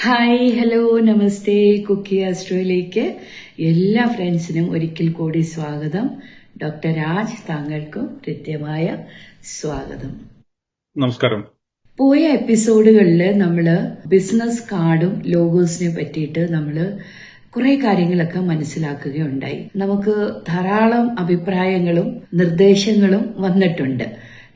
Hi, hello, നമസ്തേ. കുക്കി ആസ്ട്രോയിലേക്ക് എല്ലാ ഫ്രണ്ട്സിനും ഒരിക്കൽ കൂടി സ്വാഗതം. ഡോക്ടർ രാജ്, താങ്കൾക്കും കൃത്യമായ സ്വാഗതം. നമസ്കാരം. പോയ എപ്പിസോഡുകളിൽ നമ്മൾ ബിസിനസ് കാർഡും ലോഗോസിനെ പറ്റിയിട്ട് നമ്മൾ കുറെ കാര്യങ്ങളൊക്കെ മനസ്സിലാക്കുകയുണ്ടായി. നമുക്ക് ധാരാളം അഭിപ്രായങ്ങളും നിർദ്ദേശങ്ങളും വന്നിട്ടുണ്ട്.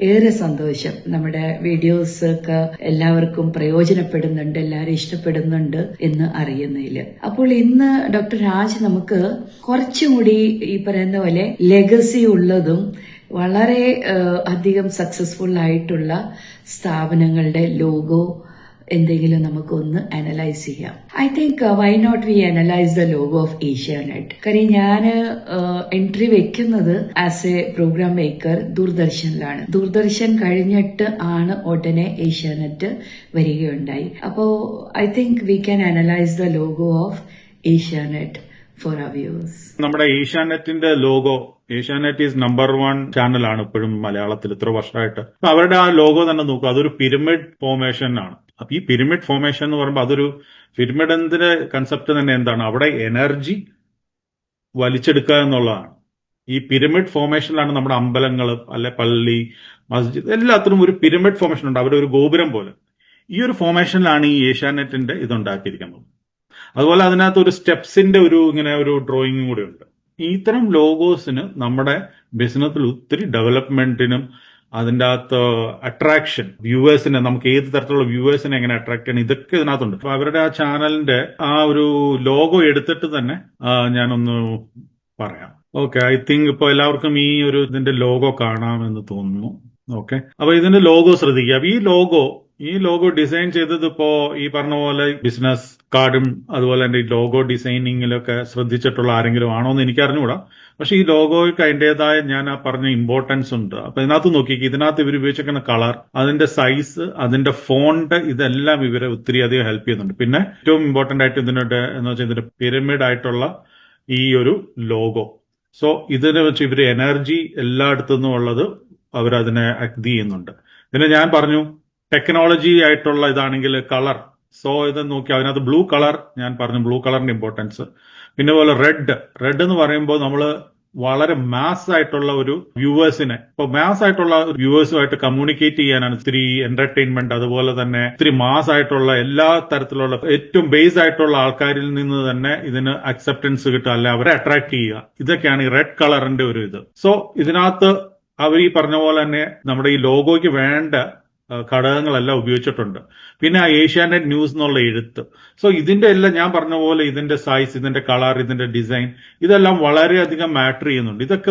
ഏറെ സന്തോഷം. നമ്മുടെ വീഡിയോസ് ഒക്കെ എല്ലാവർക്കും പ്രയോജനപ്പെടുന്നുണ്ട്, എല്ലാവരും ഇഷ്ടപ്പെടുന്നുണ്ട് എന്ന് അറിയുന്നതിൽ. അപ്പോൾ ഇന്ന് ഡോക്ടർ രാജ് നമുക്ക് കുറച്ചുകൂടി ഈ പറയുന്ന പോലെ ലെഗസി ഉള്ളതും വളരെ അധികം സക്സസ്ഫുൾ ആയിട്ടുള്ള സ്ഥാപനങ്ങളുടെ ലോഗോ എന്തെങ്കിലും നമുക്കൊന്ന് അനലൈസ് ചെയ്യാം. I think why not we analyse the logo of Asianet. കാര്യം ഞാൻ എൻട്രി വെക്കുന്നത് ആസ് എ പ്രോഗ്രാം മേക്കർ ദൂരദർശനിലാണ്. ദൂരദർശൻ കഴിഞ്ഞിട്ട് ആണ് ഉടനെ ഏഷ്യാനെറ്റ് വരികയുണ്ടായി. അപ്പോ I think we can analyse the logo of Asianet for our viewers. നമ്മുടെ ഏഷ്യാനെറ്റിന്റെ ലോഗോ, ഏഷ്യാനെറ്റ് ഈസ് നമ്പർ 1 ചാനലാണ് ഇപ്പോഴും മലയാളത്തിൽ ഇത്ര വർഷമായിട്ട്. അവരുടെ ആ ലോഗോ തന്നെ നോക്കുക, അതൊരു പിരമിഡ് ഫോർമേഷൻ ആണ്. അപ്പൊ ഈ പിരമിഡ് ഫോർമേഷൻ എന്ന് പറയുമ്പോൾ അതൊരു പിരമിഡിന്റെ കൺസെപ്റ്റ് തന്നെ എന്താണ്? അവിടെ എനർജി വലിച്ചെടുക്കുക എന്നുള്ളതാണ്. ഈ പിരമിഡ് ഫോർമേഷനിലാണ് നമ്മുടെ അമ്പലങ്ങൾ, അല്ലെ പള്ളി, മസ്ജിദ്, എല്ലാത്തിനും ഒരു പിരമിഡ് ഫോർമേഷൻ ഉണ്ട്. അവിടെ ഒരു ഗോപുരം പോലെ. ഈ ഒരു ഫോർമേഷനിലാണ് ഈ ഏഷ്യാനെറ്റിന്റെ ഇതുണ്ടാക്കിയിരിക്കുന്നത്. അതുപോലെ അതിനകത്ത് ഒരു സ്റ്റെപ്സിന്റെ ഇങ്ങനെ ഒരു ഡ്രോയിങ്ങും കൂടെ ഉണ്ട്. ഇത്തരം ലോഗോസിന് നമ്മുടെ ബിസിനസ്സിൽ ഒത്തിരി ഡെവലപ്മെന്റിനും അതിൻ്റെ അകത്ത് അട്രാക്ഷൻ, വ്യൂവേഴ്സിനെ, നമുക്ക് ഏത് തരത്തിലുള്ള വ്യൂവേഴ്സിനെ എങ്ങനെ അട്രാക്ട് ചെയ്യണം, ഇതൊക്കെ ഇതിനകത്തുണ്ട്. അപ്പൊ അവരുടെ ആ ചാനലിന്റെ ആ ഒരു ലോഗോ എടുത്തിട്ട് തന്നെ ഞാനൊന്ന് പറയാം. ഓക്കെ, ഐ തിങ്ക് ഇപ്പൊ എല്ലാവർക്കും ഇതിന്റെ ലോഗോ കാണാമെന്ന് തോന്നുന്നു. ഓക്കെ, അപ്പൊ ഇതിന്റെ ലോഗോ ശ്രദ്ധിക്കുക. അപ്പൊ ഈ ലോഗോ ഡിസൈൻ ചെയ്തത് ഇപ്പോ ഈ പറഞ്ഞ പോലെ ബിസിനസ് കാർഡും അതുപോലെ തന്നെ ഈ ലോഗോ ഡിസൈനിങ്ങിലൊക്കെ ശ്രദ്ധിച്ചിട്ടുള്ള ആരെങ്കിലും ആണോ എന്ന് എനിക്ക് അറിഞ്ഞുകൂടാ. പക്ഷെ ഈ ലോഗോയ്ക്ക് അതിൻ്റെതായ ഞാൻ ആ പറഞ്ഞ ഇമ്പോർട്ടൻസ് ഉണ്ട്. അപ്പൊ ഇതിനകത്ത് നോക്കിക്കുക, ഇതിനകത്ത് ഇവർ ഉപയോഗിച്ചിരിക്കുന്ന കളർ, അതിന്റെ സൈസ്, അതിന്റെ ഫോണ്ട്, ഇതെല്ലാം ഇവരെ ഒത്തിരി അധികം ഹെൽപ്പ് ചെയ്യുന്നുണ്ട്. പിന്നെ ഏറ്റവും ഇമ്പോർട്ടന്റ് ആയിട്ട് എന്ന് വെച്ചാൽ ഇതിന്റെ പിരമിഡ് ആയിട്ടുള്ള ഈ ഒരു ലോഗോ. സോ ഇതിനെ വെച്ച് ഇവര് എനർജി എല്ലായിടത്തു നിന്നും ഉള്ളത് അവരതിനെ ഇത് ചെയ്യുന്നുണ്ട്. പിന്നെ ഞാൻ പറഞ്ഞു ടെക്നോളജി ആയിട്ടുള്ള ഇതാണെങ്കിൽ കളർ. സോ ഇത് നോക്കി അതിനകത്ത് ബ്ലൂ കളർ, ഞാൻ പറഞ്ഞു ബ്ലൂ കളറിന്റെ ഇമ്പോർട്ടൻസ്. പിന്നെ പോലെ റെഡ് എന്ന് പറയുമ്പോൾ നമ്മൾ വളരെ മാസ് ആയിട്ടുള്ള ഒരു വ്യൂവേഴ്സിനെ, ഇപ്പൊ മാസ് ആയിട്ടുള്ള വ്യൂവേഴ്സുമായിട്ട് കമ്മ്യൂണിക്കേറ്റ് ചെയ്യാനാണ്. ഇത്തിരി എന്റർടൈൻമെന്റ്, അതുപോലെ തന്നെ ഇത്തിരി മാസ് ആയിട്ടുള്ള എല്ലാ തരത്തിലുള്ള ഏറ്റവും ബേസ് ആയിട്ടുള്ള ആൾക്കാരിൽ നിന്ന് തന്നെ ഇതിന് അക്സെപ്റ്റൻസ് കിട്ടുക, അല്ലെ അവരെ അട്രാക്ട് ചെയ്യുക. ഇതൊക്കെയാണ് ഈ റെഡ് കളറിന്റെ ഒരു ഇത്. സോ ഇതിനകത്ത് അവർ ഈ പറഞ്ഞ പോലെ തന്നെ നമ്മുടെ ഈ ലോഗോയ്ക്ക് വേണ്ട ഘടകങ്ങളെല്ലാം ഉപയോഗിച്ചിട്ടുണ്ട്. പിന്നെ ആ ഏഷ്യാനെറ്റ് ന്യൂസ് എന്നുള്ള എഴുത്ത്. സോ ഇതിന്റെ എല്ലാം ഞാൻ പറഞ്ഞ പോലെ ഇതിന്റെ സൈസ്, ഇതിന്റെ കളർ, ഇതിന്റെ ഡിസൈൻ, ഇതെല്ലാം വളരെയധികം മാറ്റർ ചെയ്യുന്നുണ്ട്. ഇതൊക്കെ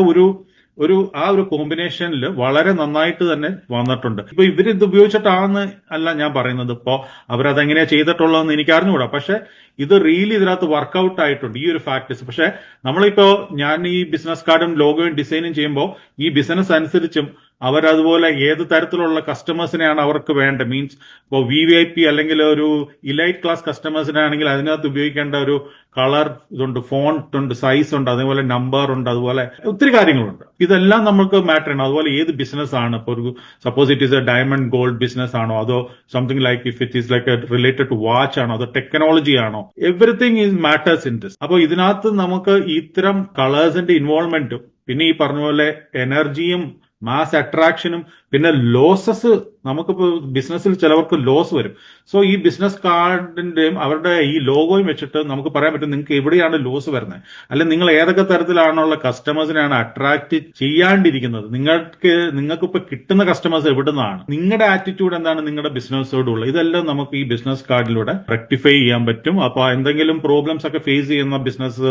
ആ ഒരു കോമ്പിനേഷനിൽ വളരെ നന്നായിട്ട് തന്നെ വന്നിട്ടുണ്ട്. ഇപ്പൊ ഇവരിത് ഉപയോഗിച്ചിട്ടാണെന്ന് അല്ല ഞാൻ പറയുന്നത്. ഇപ്പോ അവരതെങ്ങനെയാ ചെയ്തിട്ടുള്ളതെന്ന് എനിക്ക് അറിഞ്ഞുകൂടാ. പക്ഷെ ഇത് റിയലി ഇതിനകത്ത് വർക്കൗട്ട് ആയിട്ടുണ്ട് ഈ ഒരു ഫാക്ടേഴ്സ്. പക്ഷെ നമ്മളിപ്പോ ഞാൻ ഈ ബിസിനസ് കാർഡും ലോഗോയും ഡിസൈനും ചെയ്യുമ്പോൾ ഈ ബിസിനസ് അനുസരിച്ചും അവരതുപോലെ ഏത് തരത്തിലുള്ള കസ്റ്റമേഴ്സിനെയാണ് അവർക്ക് വേണ്ടത്. മീൻസ് ഇപ്പോൾ VVIP അല്ലെങ്കിൽ ഒരു ഇലൈറ്റ് ക്ലാസ് കസ്റ്റമേഴ്സിനാണെങ്കിൽ അതിനകത്ത് ഉപയോഗിക്കേണ്ട ഒരു കളർ ഇതുണ്ട്, ഫോണ്ട് ഉണ്ട്, സൈസ് ഉണ്ട്, അതേപോലെ നമ്പർ ഉണ്ട്, അതുപോലെ ഒത്തിരി കാര്യങ്ങളുണ്ട്. ഇതെല്ലാം നമുക്ക് മാറ്റർ ചെയ്യണം. അതുപോലെ ഏത് ബിസിനസ് ആണ്, ഇപ്പോൾ ഒരു suppose it is a diamond gold business ആണോ, അതോ something like if it is like related to watch ആണോ, അതോ ടെക്നോളജി ആണോ, everything is matters in this. അപ്പൊ ഇതിനകത്ത് നമുക്ക് ഇത്തരം കളേഴ്സിന്റെ ഇൻവോൾവ്മെന്റും പിന്നെ ഈ പറഞ്ഞ പോലെ എനർജിയും മാസ് അട്രാക്ഷനും പിന്നെ ലോസസ്, നമുക്കിപ്പോ ബിസിനസ്സിൽ ചിലവർക്ക് ലോസ് വരും. സോ ഈ ബിസിനസ് കാർഡിന്റെയും അവരുടെ ഈ ലോഗോയും വെച്ചിട്ട് നമുക്ക് പറയാൻ പറ്റും നിങ്ങൾക്ക് എവിടെയാണ് ലോസ് വരുന്നത്, അല്ലെങ്കിൽ നിങ്ങൾ ഏതൊക്കെ തരത്തിലാണുള്ള കസ്റ്റമേഴ്സിനെയാണ് അട്രാക്ട് ചെയ്യാണ്ടിരിക്കുന്നത്, നിങ്ങൾക്കിപ്പോ കിട്ടുന്ന കസ്റ്റമേഴ്സ് എവിടുന്നാണ്, നിങ്ങളുടെ ആറ്റിറ്റ്യൂഡ് എന്താണ് നിങ്ങളുടെ ബിസിനസ്സോടുള്ള, ഇതെല്ലാം നമുക്ക് ഈ ബിസിനസ് കാർഡിലൂടെ റെക്ടിഫൈ ചെയ്യാൻ പറ്റും. അപ്പൊ എന്തെങ്കിലും പ്രോബ്ലംസ് ഒക്കെ ഫേസ് ചെയ്യുന്ന ബിസിനസ്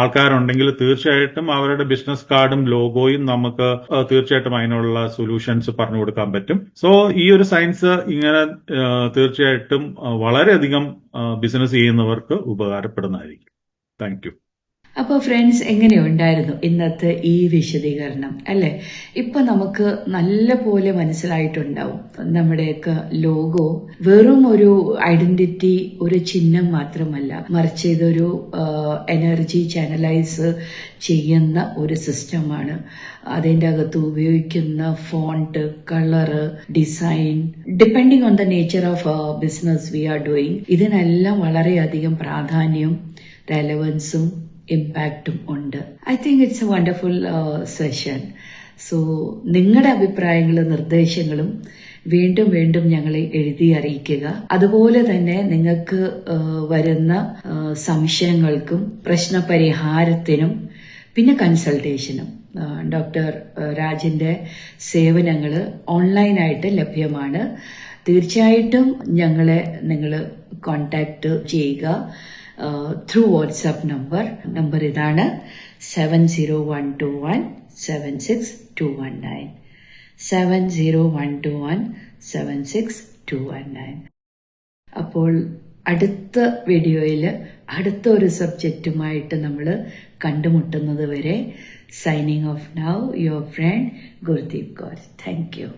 ആൾക്കാരുണ്ടെങ്കിൽ തീർച്ചയായിട്ടും അവരുടെ ബിസിനസ് കാർഡും ലോഗോയും നമുക്ക് തീർച്ചയായിട്ടും അതിനുള്ള സൊല്യൂഷൻസ് പറഞ്ഞു കൊടുക്കാൻ പറ്റും. സോ ഈ ഒരു സയൻസ് ഇങ്ങനെ തീർച്ചയായിട്ടും വളരെയധികം ബിസിനസ് ചെയ്യുന്നവർക്ക് ഉപകാരപ്പെടുന്നതായിരിക്കും. Thank you. അപ്പോൾ ഫ്രണ്ട്സ്, എങ്ങനെയുണ്ടായിരുന്നു ഇന്നത്തെ ഈ വിശദീകരണം അല്ലെ? ഇപ്പൊ നമുക്ക് നല്ല പോലെ മനസ്സിലായിട്ടുണ്ടാവും നമ്മുടെയൊക്കെ ലോഗോ വെറും ഒരു ഐഡന്റിറ്റി, ഒരു ചിഹ്നം മാത്രമല്ല, മറിച്ച് ഇതൊരു എനർജി ചാനലൈസ് ചെയ്യുന്ന ഒരു സിസ്റ്റമാണ്. അതിൻ്റെ അകത്ത് ഉപയോഗിക്കുന്ന font, colour, design, depending on the nature of business we are doing, ഇതിനെല്ലാം വളരെയധികം പ്രാധാന്യം, റെലവൻസും ഇമ്പാക്റ്റും ഉണ്ട്. I think it's a wonderful session. So നിങ്ങളുടെ അഭിപ്രായങ്ങളും നിർദ്ദേശങ്ങളും വീണ്ടും വീണ്ടും ഞങ്ങളെ എഴുതി അറിയിക്കുക. അതുപോലെ തന്നെ നിങ്ങൾക്ക് വരുന്ന സംശയങ്ങൾക്കും പ്രശ്നപരിഹാരത്തിനും പിന്നെ കൺസൾട്ടേഷനും ഡോക്ടർ രാജിന്റെ സേവനങ്ങൾ ഓൺലൈനായിട്ട് ലഭ്യമാണ്. തീർച്ചയായിട്ടും ഞങ്ങളെ നിങ്ങൾ കോൺടാക്ട് ചെയ്യുക ത്രൂ വാട്സാപ്പ് നമ്പർ ഇതാണ് 7012176219 7012176219. അപ്പോൾ അടുത്ത വീഡിയോയിൽ അടുത്ത ഒരു സബ്ജക്റ്റുമായിട്ട് നമ്മൾ കണ്ടുമുട്ടുന്നത് വരെ signing off now, your friend Gurdeep Kaur. Thank you.